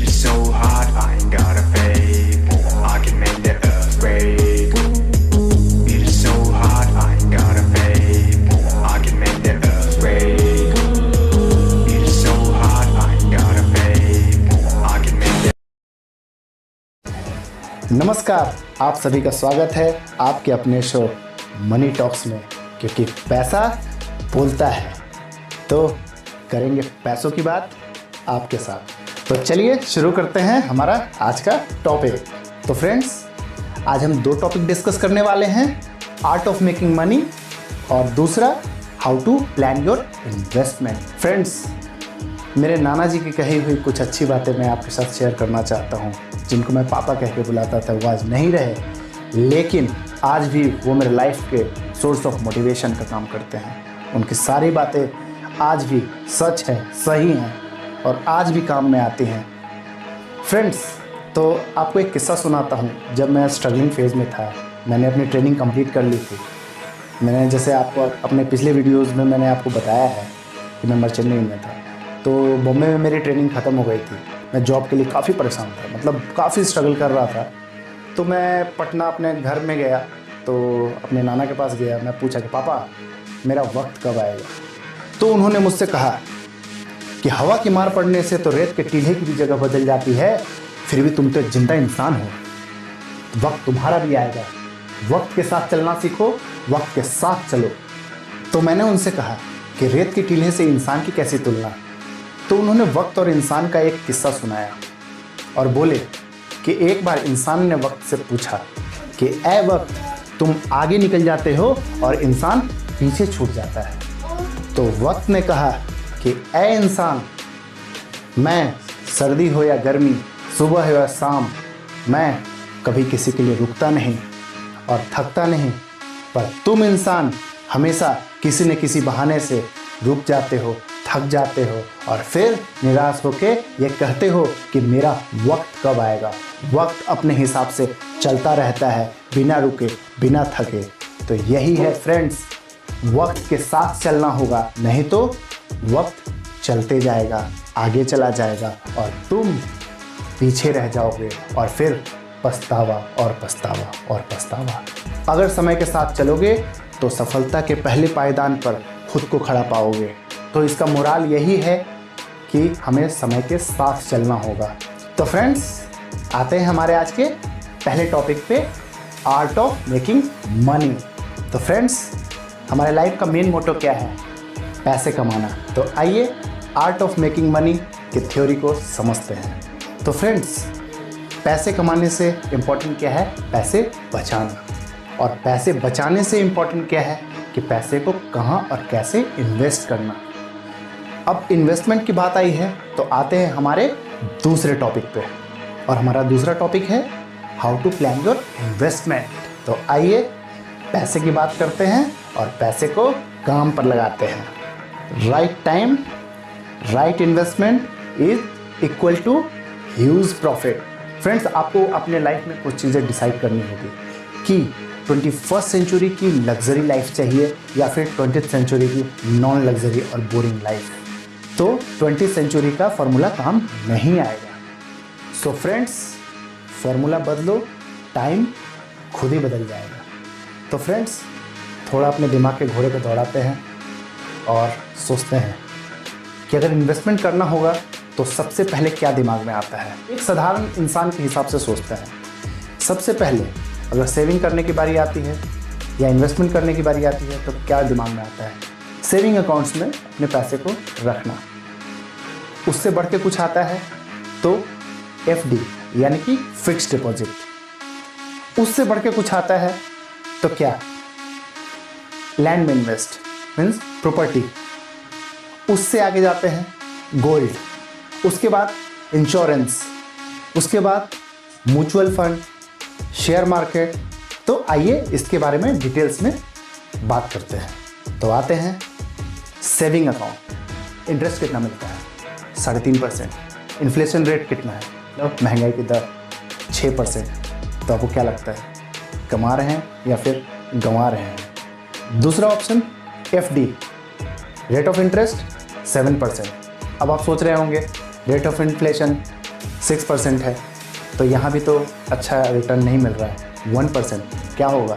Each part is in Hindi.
It is so hot, I ain't got a fake. I can make the earth break. It is so hot, I ain't got a fake. I can make the earth break. It is so hot, I ain't got a fake. I can make the नमस्कार, आप सभी का स्वागत है आपके अपने शो मनी टॉक्स में, क्योंकि पैसा बोलता है तो करेंगे पैसों की बात आपके साथ। तो चलिए शुरू करते हैं हमारा आज का टॉपिक। तो फ्रेंड्स, आज हम दो टॉपिक डिस्कस करने वाले हैं, आर्ट ऑफ मेकिंग मनी और दूसरा how to plan your investment. Friends, मेरे नाना जी की कही हुई कुछ अच्छी बातें मैं आपके साथ शेयर करना चाहता हूँ, जिनको मैं पापा कह के बुलाता था। वो आज नहीं रहे, लेकिन आज भी वो मेरे लाइफ के सोर्स ऑफ मोटिवेशन का काम करते हैं। उनकी सारी बातें आज भी सच है, सही हैं और आज भी काम में आती हैं। फ्रेंड्स, तो आपको एक किस्सा सुनाता हूँ। जब मैं स्ट्रगलिंग फेज़ में था, मैंने अपनी ट्रेनिंग कंप्लीट कर ली थी। मैंने जैसे आपको अपने पिछले वीडियोज़ में मैंने आपको बताया है कि मैं चेन्नई में था, तो बॉम्बे में मेरी ट्रेनिंग ख़त्म हो गई थी। मैं जॉब के लिए काफ़ी परेशान था, मतलब काफ़ी स्ट्रगल कर रहा था। तो मैं पटना अपने घर में गया, तो अपने नाना के पास गया। मैं पूछा कि पापा, मेरा वक्त कब आएगा? तो उन्होंने मुझसे कहा कि हवा की मार पड़ने से तो रेत के टीले की भी जगह बदल जाती है, फिर भी तुम तो एक जिंदा इंसान हो, वक्त तुम्हारा भी आएगा। वक्त के साथ चलना सीखो, वक्त के साथ चलो। तो मैंने उनसे कहा कि रेत के टीले से इंसान की कैसी तुलना? तो उन्होंने वक्त और इंसान का एक किस्सा सुनाया और बोले कि एक बार इंसान ने वक्त से पूछा कि ऐ वक्त, तुम आगे निकल जाते हो और इंसान पीछे छूट जाता है। तो वक्त ने कहा कि ऐ इंसान, मैं सर्दी हो या गर्मी, सुबह हो या शाम, मैं कभी किसी के लिए रुकता नहीं और थकता नहीं, पर तुम इंसान हमेशा किसी न किसी बहाने से रुक जाते हो, थक जाते हो और फिर निराश होके ये कहते हो कि मेरा वक्त कब आएगा। वक्त अपने हिसाब से चलता रहता है, बिना रुके, बिना थके। तो यही है फ्रेंड्स, वक्त के साथ चलना होगा, नहीं तो वक्त चलते जाएगा, आगे चला जाएगा और तुम पीछे रह जाओगे और फिर पछतावा और पछतावा और पछतावा। अगर समय के साथ चलोगे तो सफलता के पहले पायदान पर खुद को खड़ा पाओगे। तो इसका मोराल यही है कि हमें समय के साथ चलना होगा। तो फ्रेंड्स, आते हैं हमारे आज के पहले टॉपिक पे, आर्ट ऑफ मेकिंग मनी। तो फ्रेंड्स, हमारे लाइफ का मेन मोटो क्या है? पैसे कमाना। तो आइए आर्ट ऑफ मेकिंग मनी की थ्योरी को समझते हैं। तो फ्रेंड्स, पैसे कमाने से इम्पोर्टेंट क्या है? पैसे बचाना। और पैसे बचाने से इम्पोर्टेंट क्या है कि पैसे को कहाँ और कैसे इन्वेस्ट करना। अब इन्वेस्टमेंट की बात आई है तो आते हैं हमारे दूसरे टॉपिक पे, और हमारा दूसरा टॉपिक है how to plan your investment. तो आइए पैसे की बात करते हैं और पैसे को काम पर लगाते हैं। Right time, right investment is equal to huge profit. Friends, आपको अपने लाइफ में कुछ चीज़ें डिसाइड करनी होगी कि 21st सेंचुरी की लग्जरी लाइफ चाहिए या फिर 20th सेंचुरी की नॉन लग्जरी और बोरिंग लाइफ। तो 20th सेंचुरी का फॉर्मूला काम नहीं आएगा। सो फ्रेंड्स, फॉर्मूला बदलो, टाइम खुद ही बदल जाएगा। तो फ्रेंड्स, थोड़ा अपने दिमाग के घोड़े पे दौड़ाते हैं और सोचते हैं कि अगर इन्वेस्टमेंट करना होगा तो सबसे पहले क्या दिमाग में आता है। एक साधारण इंसान के हिसाब से सोचते हैं। सबसे पहले अगर सेविंग करने की बारी आती है या इन्वेस्टमेंट करने की बारी आती है तो क्या दिमाग में आता है? सेविंग अकाउंट्स में अपने पैसे को रखना। उससे बढ़ के कुछ आता है तो FD यानी कि फिक्स्ड डिपॉजिट। उससे बढ़ के कुछ आता है तो क्या? लैंड में इन्वेस्ट, मीन्स प्रॉपर्टी। उससे आगे जाते हैं गोल्ड, उसके बाद इंश्योरेंस, उसके बाद म्यूचुअल फंड, शेयर मार्केट। तो आइए इसके बारे में डिटेल्स में बात करते हैं। तो आते हैं सेविंग अकाउंट। इंटरेस्ट कितना मिलता है? 3.5%। इन्फ्लेशन रेट कितना है? मतलब महंगाई की दर 6%। तो आपको क्या लगता है, कमा रहे हैं या फिर गंवा रहे हैं? दूसरा option FD, rate of interest 7%। अब आप सोच रहे होंगे रेट ऑफ इन्फ्लेशन 6% है, तो यहाँ भी तो अच्छा रिटर्न नहीं मिल रहा है। 1% क्या होगा,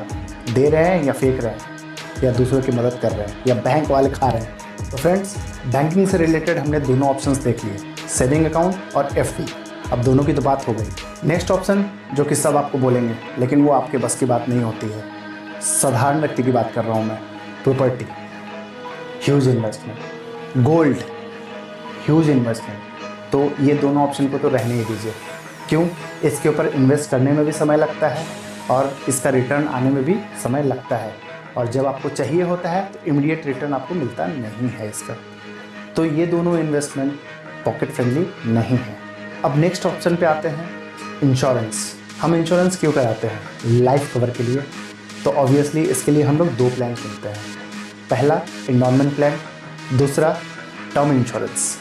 दे रहे हैं या फेंक रहे हैं, या दूसरों की मदद कर रहे हैं, या बैंक वाले खा रहे हैं। तो फ्रेंड्स, बैंकिंग से रिलेटेड हमने दोनों ऑप्शंस देख लिए, सेविंग अकाउंट और एफडी। अब दोनों की तो बात हो गई। नेक्स्ट ऑप्शन जो कि सब आपको बोलेंगे, लेकिन वो आपके बस की बात नहीं होती है, साधारण व्यक्ति की बात कर रहा हूँ मैं। Property, huge investment. Gold, huge investment. तो ये दोनों ऑप्शन को तो रहने ही दीजिए। क्यों? इसके ऊपर इन्वेस्ट करने में भी समय लगता है और इसका रिटर्न आने में भी समय लगता है, और जब आपको चाहिए होता है तो इमीडिएट रिटर्न आपको मिलता नहीं है इसका। तो ये दोनों इन्वेस्टमेंट पॉकेट फ्रेंडली नहीं है। अब नेक्स्ट ऑप्शन पे आते हैं, इंश्योरेंस। हम इंश्योरेंस क्यों कराते हैं? लाइफ कवर के लिए। तो ऑब्वियसली इसके लिए हम लोग 2 प्लान चुनते हैं, पहला एंडोमेंट प्लान, दूसरा टर्म इंश्योरेंस।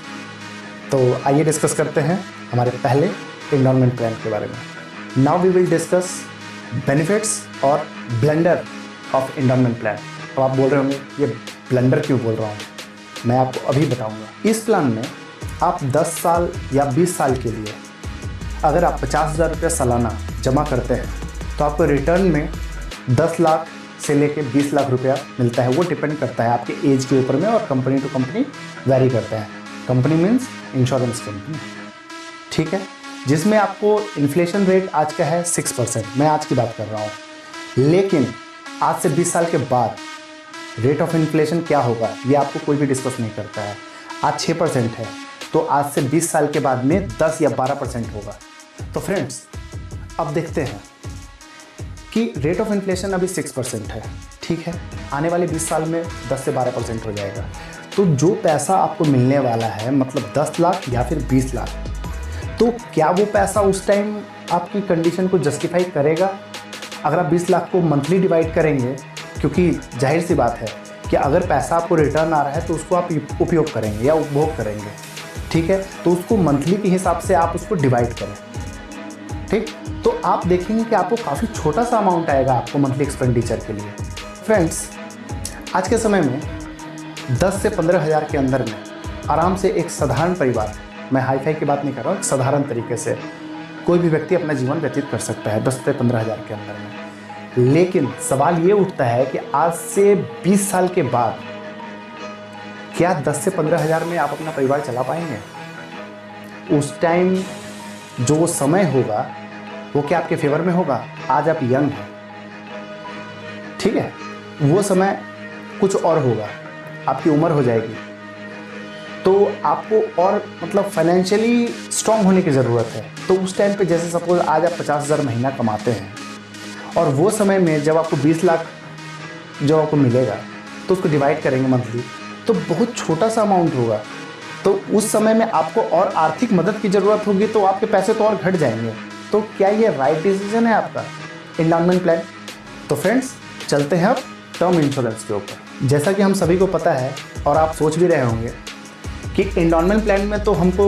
तो आइए डिस्कस करते हैं हमारे पहले एंडोमेंट प्लान के बारे में। Now we will discuss benefits और ब्लेंडर ऑफ एंडोमेंट प्लान। तो आप बोल रहे होंगे ये ब्लेंडर क्यों बोल रहा हूँ, मैं आपको अभी बताऊँगा। इस प्लान में आप 10 साल या 20 साल के लिए अगर आप 50,000 रुपये सालाना जमा करते हैं तो आपको रिटर्न में 10 लाख से लेके 20 लाख रुपया मिलता है। वो डिपेंड करता है आपके एज के ऊपर में, और कंपनी टू कंपनी वेरी करता है। कंपनी मीन्स इंश्योरेंस कंपनी, ठीक है, जिसमें आपको इन्फ्लेशन रेट आज का है 6%, मैं आज की बात कर रहा हूँ। लेकिन आज से 20 साल के बाद रेट ऑफ इन्फ्लेशन क्या होगा ये आपको कोई भी डिस्कस नहीं करता है। आज 6% है, तो आज से 20 साल के बाद में 10 या 12% होगा। तो फ्रेंड्स, अब देखते हैं कि रेट ऑफ इन्फ्लेशन अभी 6% है, ठीक है, आने वाले 20 साल में 10 से 12% हो जाएगा। तो जो पैसा आपको मिलने वाला है, मतलब 10 लाख या फिर 20 लाख, तो क्या वो पैसा उस टाइम आपकी कंडीशन को जस्टिफाई करेगा? अगर आप 20 लाख को मंथली डिवाइड करेंगे, क्योंकि जाहिर सी बात है कि अगर पैसा आपको रिटर्न आ रहा है तो उसको आप उपयोग करेंगे या उपभोग करेंगे, ठीक है, तो उसको मंथली के हिसाब से आप उसको डिवाइड करें, ठीक। तो आप देखेंगे कि आपको काफ़ी छोटा सा अमाउंट आएगा आपको मंथली एक्सपेंडिचर के लिए। फ्रेंड्स, आज के समय में 10 से 15,000 के अंदर में आराम से एक साधारण परिवार, मैं हाई फाई की बात नहीं कर रहा हूँ, साधारण तरीके से कोई भी व्यक्ति अपना जीवन व्यतीत कर सकता है 10 से 15,000 के अंदर में। लेकिन सवाल ये उठता है कि आज से 20 साल के बाद क्या 10 से 15,000 में आप अपना परिवार चला पाएंगे? उस टाइम जो वो समय होगा वो क्या आपके फेवर में होगा? आज आप यंग हैं, ठीक है, वो समय कुछ और होगा, आपकी उम्र हो जाएगी, तो आपको और मतलब फाइनेंशियली स्ट्रांग होने की ज़रूरत है। तो उस टाइम पे जैसे सपोज आज आप 50,000 महीना कमाते हैं, और वो समय में जब आपको 20 लाख जो आपको मिलेगा तो उसको डिवाइड करेंगे मंथली, तो बहुत छोटा सा अमाउंट होगा। तो उस समय में आपको और आर्थिक मदद की ज़रूरत होगी, तो आपके पैसे तो और घट जाएंगे। तो क्या ये राइट डिसीजन है आपका एंडोमेंट प्लान? तो फ्रेंड्स, चलते हैं अब टर्म इंश्योरेंस के ऊपर। जैसा कि हम सभी को पता है, और आप सोच भी रहे होंगे कि एंडोमेंट प्लान में तो हमको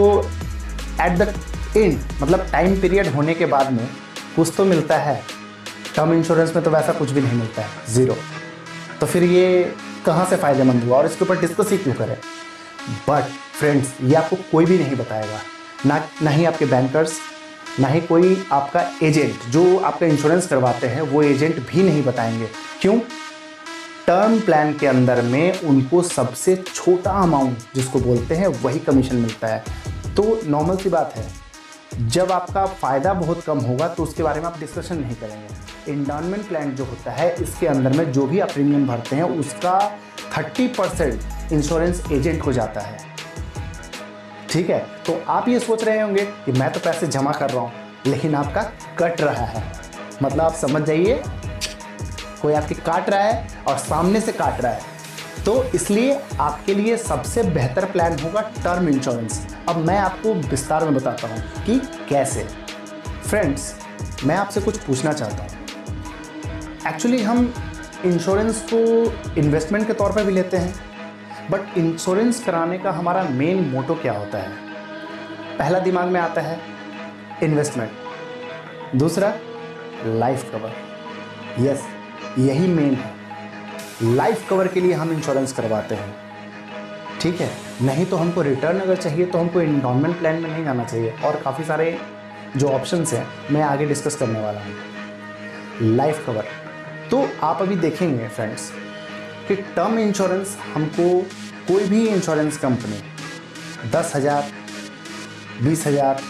एट द एंड, मतलब टाइम पीरियड होने के बाद में कुछ तो मिलता है, टर्म इंश्योरेंस में तो वैसा कुछ भी नहीं मिलता है, ज़ीरो। तो फिर ये कहाँ से फ़ायदेमंद हुआ और इसके ऊपर डिस्कस ही क्यों करें? बट फ्रेंड्स, ये आपको कोई भी नहीं बताएगा, ना ही आपके बैंकर्स, ना ही कोई आपका एजेंट जो आपका इंश्योरेंस करवाते हैं वो एजेंट भी नहीं बताएंगे। क्यों? टर्म प्लान के अंदर में उनको सबसे छोटा अमाउंट जिसको बोलते हैं वही कमीशन मिलता है। तो नॉर्मल सी बात है, जब आपका फ़ायदा बहुत कम होगा तो उसके बारे में आप डिस्कशन नहीं करेंगे। एंडोमेंट प्लान जो होता है, इसके अंदर में जो भी आप प्रीमियम भरते हैं उसका 30% इंश्योरेंस एजेंट को जाता है, ठीक है। तो आप ये सोच रहे होंगे कि मैं तो पैसे जमा कर रहा हूँ, लेकिन आपका कट रहा है, मतलब आप समझ जाइए कोई आपकी काट रहा है और सामने से काट रहा है। तो इसलिए आपके लिए सबसे बेहतर प्लान होगा टर्म इंश्योरेंस। अब मैं आपको विस्तार में बताता हूँ कि कैसे। फ्रेंड्स, मैं आपसे कुछ पूछना चाहता हूँ। एक्चुअली हम इंश्योरेंस को इन्वेस्टमेंट के तौर पर भी लेते हैं, बट इंश्योरेंस कराने का हमारा मेन मोटो क्या होता है? पहला दिमाग में आता है इन्वेस्टमेंट, दूसरा लाइफ कवर। यस, यही मेन है। लाइफ कवर के लिए हम इंश्योरेंस करवाते हैं, ठीक है। नहीं तो हमको रिटर्न अगर चाहिए तो हमको एंडोमेंट प्लान में नहीं जाना चाहिए। और काफ़ी सारे जो ऑप्शंस हैं मैं आगे डिस्कस करने वाला हूँ। लाइफ कवर तो आप अभी देखेंगे फ्रेंड्स कि टर्म इंश्योरेंस हमको कोई भी इंश्योरेंस कंपनी 10,000 20,000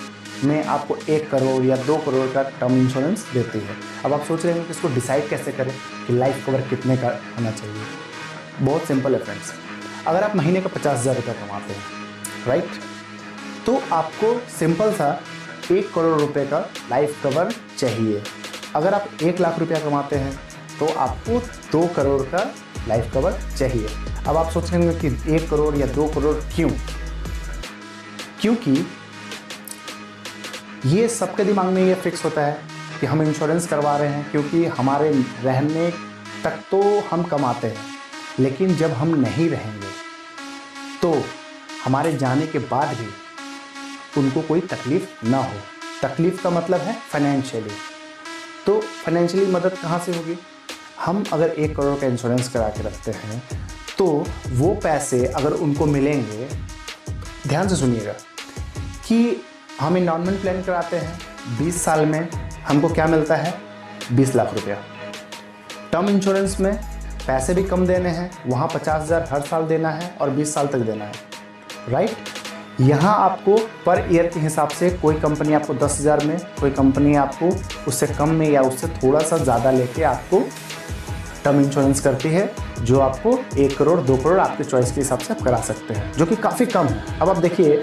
में आपको 1 करोड़ या 2 करोड़ का टर्म इंश्योरेंस देती है। अब आप सोच रहे हैं कि इसको डिसाइड कैसे करें कि लाइफ कवर कितने का होना चाहिए। बहुत सिंपल है फ्रेंड्स, अगर आप महीने का 50,000 रुपये कमाते हैं, राइट, तो आपको सिंपल सा 1 करोड़ रुपए का लाइफ कवर चाहिए। अगर आप 1 लाख रुपया कमाते हैं तो आपको 2 करोड़ का लाइफ कवर चाहिए। अब आप सोचेंगे कि 1 करोड़ या 2 करोड़ क्यों? क्योंकि ये सबके दिमाग में ये फिक्स होता है कि हम इंश्योरेंस करवा रहे हैं क्योंकि हमारे रहने तक तो हम कमाते हैं, लेकिन जब हम नहीं रहेंगे तो हमारे जाने के बाद भी उनको कोई तकलीफ़ ना हो। तकलीफ़ का मतलब है फाइनेंशियली। तो फाइनेंशियली मदद कहाँ से होगी? हम अगर 1 करोड़ का इंश्योरेंस करा के रखते हैं तो वो पैसे अगर उनको मिलेंगे, ध्यान से सुनिएगा, कि हम एंडोमेंट प्लान कराते हैं 20 साल में हमको क्या मिलता है? 20 लाख रुपया। टर्म इंश्योरेंस में पैसे भी कम देने हैं, वहाँ 50,000 हर साल देना है और 20 साल तक देना है, राइट। यहाँ आपको पर ईयर के हिसाब से कोई कंपनी आपको 10,000 में, कोई कंपनी आपको उससे कम में या उससे थोड़ा सा ज़्यादा लेके आपको टर्म इंश्योरेंस करती है, जो आपको 1 करोड़ 2 करोड़ आपके चॉइस के हिसाब से आप करा सकते हैं, जो कि काफ़ी कम है। अब आप देखिए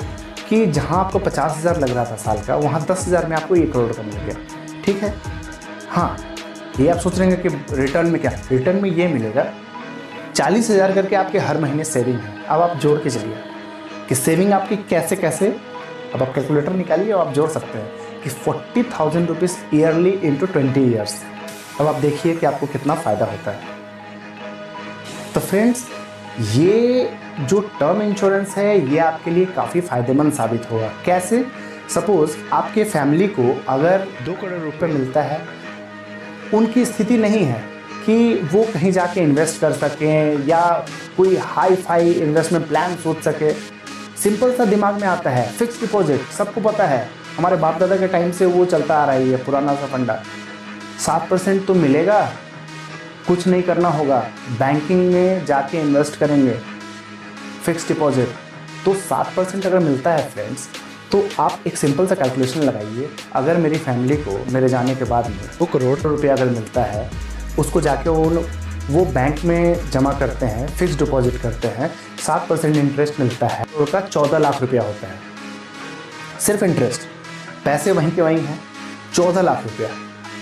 कि जहाँ आपको 50,000 लग रहा था साल का, वहाँ 10,000 में आपको 1 करोड़ का मिल गया, ठीक है। हाँ, ये आप सोच रहे हैं कि रिटर्न में क्या? रिटर्न में ये मिलेगा 40,000 करके आपके हर महीने सेविंग है। अब आप जोड़ के चलिए कि सेविंग आपकी कैसे कैसे, अब आप कैलकुलेटर निकालिए और आप जोड़ सकते हैं कि 40,000 रुपीज़ ईयरली इंटू 20 ईयर्स। अब आप देखिए कि आपको कितना फ़ायदा होता है। तो फ्रेंड्स, ये जो टर्म इंश्योरेंस है ये आपके लिए काफ़ी फ़ायदेमंद साबित होगा। कैसे? सपोज़ आपके फैमिली को अगर 2 करोड़ रुपए मिलता है, उनकी स्थिति नहीं है कि वो कहीं जाके इन्वेस्ट कर सकें या कोई हाई फाई इन्वेस्टमेंट प्लान सोच सके। सिंपल सा दिमाग में आता है फिक्स डिपॉजिट, सबको पता है, हमारे बाप दादा के टाइम से वो चलता आ रहा है, पुराना सा फंडा। 7% तो मिलेगा, कुछ नहीं करना होगा, बैंकिंग में जाके इन्वेस्ट करेंगे, फिक्स डिपॉजिट। तो 7% अगर मिलता है फ्रेंड्स, तो आप एक सिंपल सा कैलकुलेशन लगाइए, अगर मेरी फैमिली को मेरे जाने के बाद में 2 करोड़ रुपया अगर मिलता है, उसको जाके वो बैंक में जमा करते हैं, फिक्स डिपॉजिट करते हैं, 7% इंटरेस्ट मिलता है, तो उसका 14 लाख रुपया होता है सिर्फ इंटरेस्ट। पैसे वहीं के वहीं हैं, 14 लाख रुपया।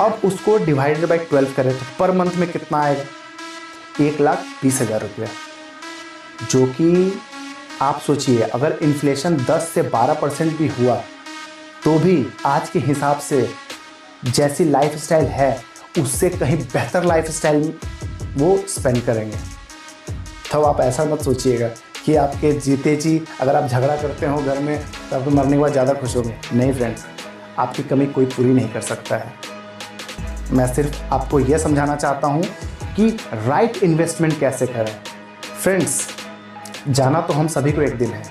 अब उसको डिवाइडेड बाई 12 करें तो पर मंथ में कितना आएगा? 1,20,000 रुपया। जो कि आप सोचिए, अगर इन्फ्लेशन 10 से 12% भी हुआ तो भी आज के हिसाब से जैसी लाइफस्टाइल है उससे कहीं बेहतर लाइफस्टाइल वो स्पेंड करेंगे। तो आप ऐसा मत सोचिएगा कि आपके जीते जी अगर आप झगड़ा करते हो घर में तो आप मरने के बाद ज़्यादा खुश होंगे। नहीं फ्रेंड्स, आपकी कमी कोई पूरी नहीं कर सकता है। मैं सिर्फ आपको यह समझाना चाहता हूँ कि राइट इन्वेस्टमेंट कैसे करें। फ्रेंड्स, जाना तो हम सभी को एक दिन है,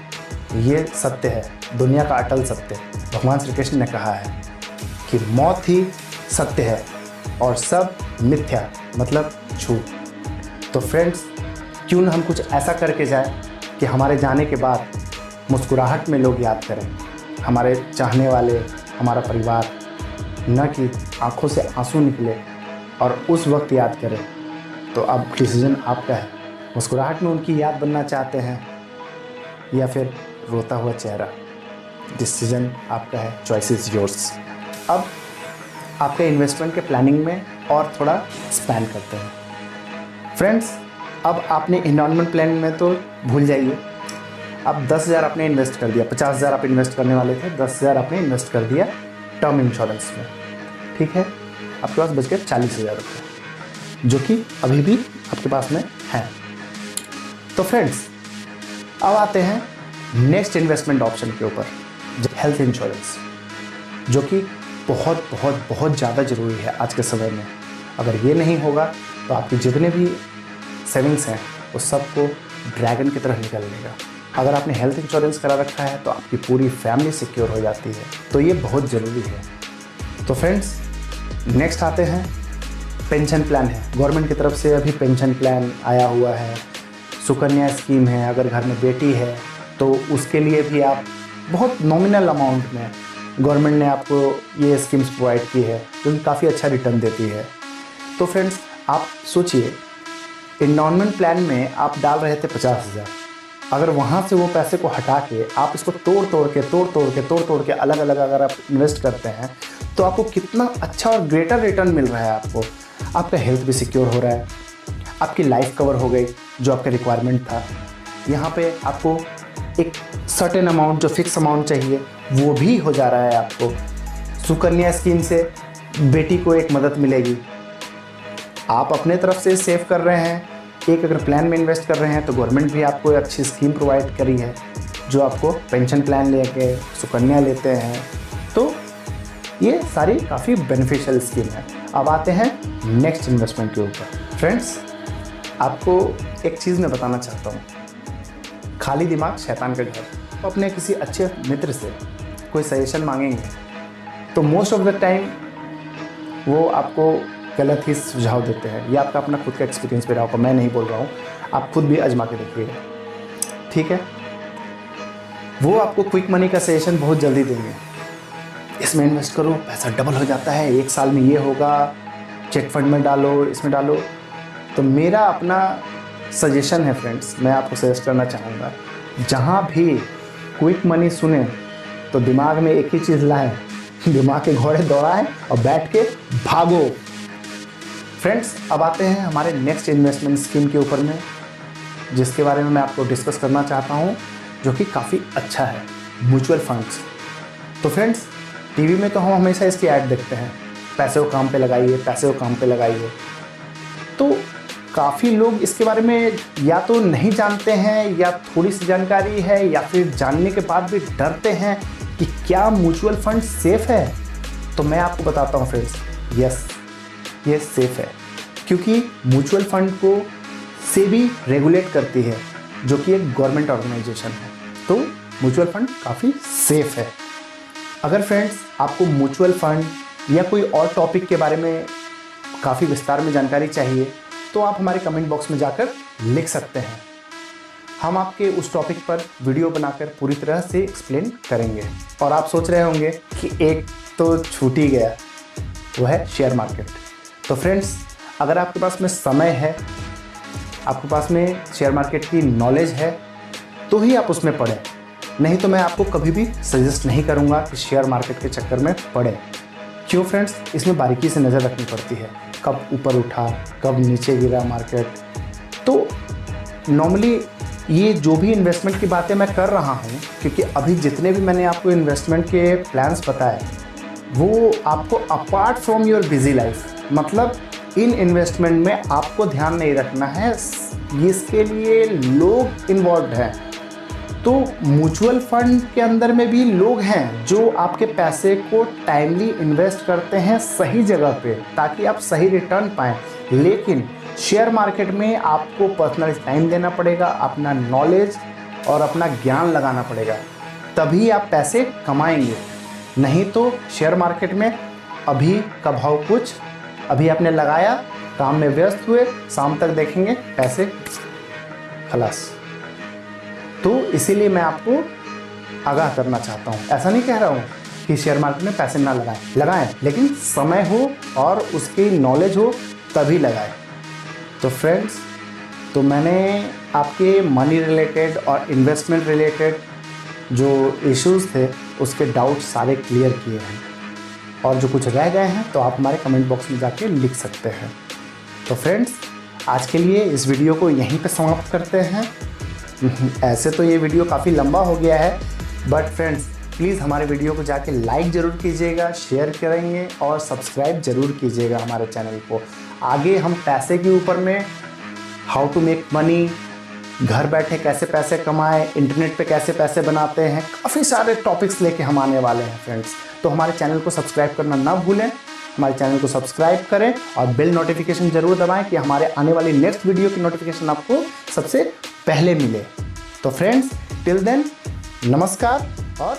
ये सत्य है, दुनिया का अटल सत्य। भगवान श्री कृष्ण ने कहा है कि मौत ही सत्य है और सब मिथ्या, मतलब झूठ। तो फ्रेंड्स, क्यों न हम कुछ ऐसा करके जाए कि हमारे जाने के बाद मुस्कुराहट में लोग याद करें, हमारे चाहने वाले, हमारा परिवार, न कि आंखों से आंसू निकले और उस वक्त याद करें। तो अब डिसीजन आपका है, मुस्कुराहट में उनकी याद बनना चाहते हैं या फिर रोता हुआ चेहरा, डिसीजन आपका है, चॉइस इज़ योर्स। अब आपके इन्वेस्टमेंट के प्लानिंग में और थोड़ा स्पेंड करते हैं। फ्रेंड्स, अब आपने एंडोमेंट प्लान में तो भूल जाइए, अब 10,000 आपने इन्वेस्ट कर दिया, 50,000 आप इन्वेस्ट करने वाले थे, 10,000 आपने इन्वेस्ट कर दिया टर्म इंश्योरेंस में, ठीक है। आपके पास बच गए 40,000 रुपये, जो कि अभी भी आपके पास में है। तो फ्रेंड्स, अब आते हैं नेक्स्ट इन्वेस्टमेंट ऑप्शन के ऊपर, जो हेल्थ इंश्योरेंस, जो कि बहुत बहुत बहुत ज़्यादा ज़रूरी है आज के समय में। अगर ये नहीं होगा तो आपके जितने भी सेविंग्स हैं वो सबको ड्रैगन की तरह निकल लेगा। अगर आपने हेल्थ इंश्योरेंस करा रखा है तो आपकी पूरी फैमिली सिक्योर हो जाती है, तो ये बहुत ज़रूरी है। तो फ्रेंड्स, नेक्स्ट आते हैं पेंशन प्लान है। गवर्नमेंट की तरफ से अभी पेंशन प्लान आया हुआ है, सुकन्या स्कीम है। अगर घर में बेटी है तो उसके लिए भी आप बहुत नॉमिनल अमाउंट में गवर्नमेंट ने आपको ये स्कीम्स प्रोवाइड की है, जो कि काफ़ी अच्छा रिटर्न देती है। तो फ्रेंड्स, आप सोचिए, एंडोमेंट प्लान में आप डाल रहे थे 50,000, अगर वहाँ से वो पैसे को हटा के आप इसको तोड़ के अलग अलग अगर आप इन्वेस्ट करते हैं तो आपको कितना अच्छा और ग्रेटर रिटर्न मिल रहा है। आपका हेल्थ भी सिक्योर हो रहा है, आपकी लाइफ कवर हो गई जो आपका रिक्वायरमेंट था। यहाँ पे आपको एक सर्टेन अमाउंट, जो फिक्स अमाउंट चाहिए, वो भी हो जा रहा है। आपको सुकन्या स्कीम से बेटी को एक मदद मिलेगी। आप अपने तरफ से सेव कर रहे हैं, एक अगर प्लान में इन्वेस्ट कर रहे हैं तो गवर्नमेंट भी आपको एक अच्छी स्कीम प्रोवाइड करी है, जो आपको पेंशन प्लान लेके सुकन्या लेते हैं। तो ये सारी काफ़ी बेनिफिशियल स्कीम है। अब आते हैं नेक्स्ट इन्वेस्टमेंट के ऊपर। फ्रेंड्स, आपको एक चीज़ मैं बताना चाहता हूँ, खाली दिमाग शैतान का घर। तो अपने किसी अच्छे मित्र से कोई सजेशन मांगेंगे तो मोस्ट ऑफ द टाइम वो आपको गलत ही सुझाव देते हैं। ये आपका अपना खुद का एक्सपीरियंस भी रहा होगा, मैं नहीं बोल रहा हूँ, आप खुद भी आजमा के देखिएगा, ठीक है। वो आपको क्विक मनी का सजेशन बहुत जल्दी देंगे, इसमें इन्वेस्ट करो, पैसा डबल हो जाता है, 1 साल में ये होगा, चेक फंड में डालो, इसमें डालो। तो मेरा अपना सजेशन है फ्रेंड्स, मैं आपको सजेस्ट करना चाहूँगा, जहाँ भी क्विक मनी सुने तो दिमाग में एक ही चीज़ लाएं, दिमाग के घोड़े दौड़ाएं और बैठ के भागो। फ्रेंड्स, अब आते हैं हमारे नेक्स्ट इन्वेस्टमेंट स्कीम के ऊपर में, जिसके बारे में मैं आपको डिस्कस करना चाहता हूँ, जो कि काफ़ी अच्छा है, म्यूचुअल फंड्स। तो फ्रेंड्स, टीवी में तो हम हमेशा इसकी ऐड देखते हैं, पैसे को काम पे लगाइए, पैसे को काम पे लगाइए। तो काफ़ी लोग इसके बारे में या तो नहीं जानते हैं, या थोड़ी सी जानकारी है, या फिर जानने के बाद भी डरते हैं कि क्या म्यूचुअल फंड सेफ़ है। तो मैं आपको बताता हूँ फ्रेंड्स, यस, ये सेफ़ है, क्योंकि म्यूचुअल फंड को सेबी रेगुलेट करती है, जो कि एक गवर्नमेंट ऑर्गेनाइजेशन है। तो म्यूचुअल फंड काफ़ी सेफ़ है। अगर फ्रेंड्स आपको म्यूचुअल फंड या कोई और टॉपिक के बारे में काफ़ी विस्तार में जानकारी चाहिए तो आप हमारे कमेंट बॉक्स में जाकर लिख सकते हैं, हम आपके उस टॉपिक पर वीडियो बनाकर पूरी तरह से एक्सप्लेन करेंगे। और आप सोच रहे होंगे कि एक तो छूट ही गया, वो है शेयर मार्केट। तो फ्रेंड्स, अगर आपके पास में समय है, आपके पास में शेयर मार्केट की नॉलेज है, तो ही आप उसमें पढ़ें, नहीं तो मैं आपको कभी भी सजेस्ट नहीं करूंगा कि शेयर मार्केट के चक्कर में पड़ें। क्यों फ्रेंड्स, इसमें बारीकी से नज़र रखनी पड़ती है, कब ऊपर उठा, कब नीचे गिरा मार्केट। तो नॉर्मली ये जो भी इन्वेस्टमेंट की बातें मैं कर रहा हूँ, क्योंकि अभी जितने भी मैंने आपको इन्वेस्टमेंट के प्लान्स बताए, वो आपको apart from your busy life, मतलब इन इन्वेस्टमेंट में आपको ध्यान नहीं रखना है, इसके लिए लोग इन्वॉल्व हैं। तो म्यूचुअल फंड के अंदर में भी लोग हैं जो आपके पैसे को टाइमली इन्वेस्ट करते हैं सही जगह पे, ताकि आप सही रिटर्न पाएँ। लेकिन शेयर मार्केट में आपको पर्सनल टाइम देना पड़ेगा, अपना नॉलेज और अपना ज्ञान लगाना पड़ेगा, तभी आप पैसे कमाएंगे। नहीं तो शेयर मार्केट में अभी का भाव कुछ, अभी आपने लगाया, काम में व्यस्त हुए, शाम तक देखेंगे पैसे खलास। तो इसीलिए मैं आपको आगाह करना चाहता हूँ। ऐसा नहीं कह रहा हूँ कि शेयर मार्केट में पैसे ना लगाएं, लेकिन समय हो और उसकी नॉलेज हो तभी लगाएं। तो फ्रेंड्स, तो मैंने आपके मनी रिलेटेड और इन्वेस्टमेंट रिलेटेड जो इश्यूज़ थे उसके डाउट सारे क्लियर किए हैं, और जो कुछ रह गए हैं तो आप हमारे कमेंट बॉक्स में जाके लिख सकते हैं। तो फ्रेंड्स, आज के लिए इस वीडियो को यहीं पे समाप्त करते हैं। ऐसे तो ये वीडियो काफ़ी लंबा हो गया है, बट फ्रेंड्स प्लीज़ हमारे वीडियो को जाके लाइक ज़रूर कीजिएगा, शेयर करेंगे और सब्सक्राइब ज़रूर कीजिएगा हमारे चैनल को। आगे हम पैसे के ऊपर में हाउ टू मेक मनी, घर बैठे कैसे पैसे कमाएं, इंटरनेट पे कैसे पैसे बनाते हैं, काफ़ी सारे टॉपिक्स लेके हम आने वाले हैं फ्रेंड्स। तो हमारे चैनल को सब्सक्राइब करना ना भूलें, हमारे चैनल को सब्सक्राइब करें और बेल नोटिफिकेशन ज़रूर दबाएं कि हमारे आने वाली नेक्स्ट वीडियो की नोटिफिकेशन आपको सबसे पहले मिले। तो फ्रेंड्स, टिल देन, नमस्कार और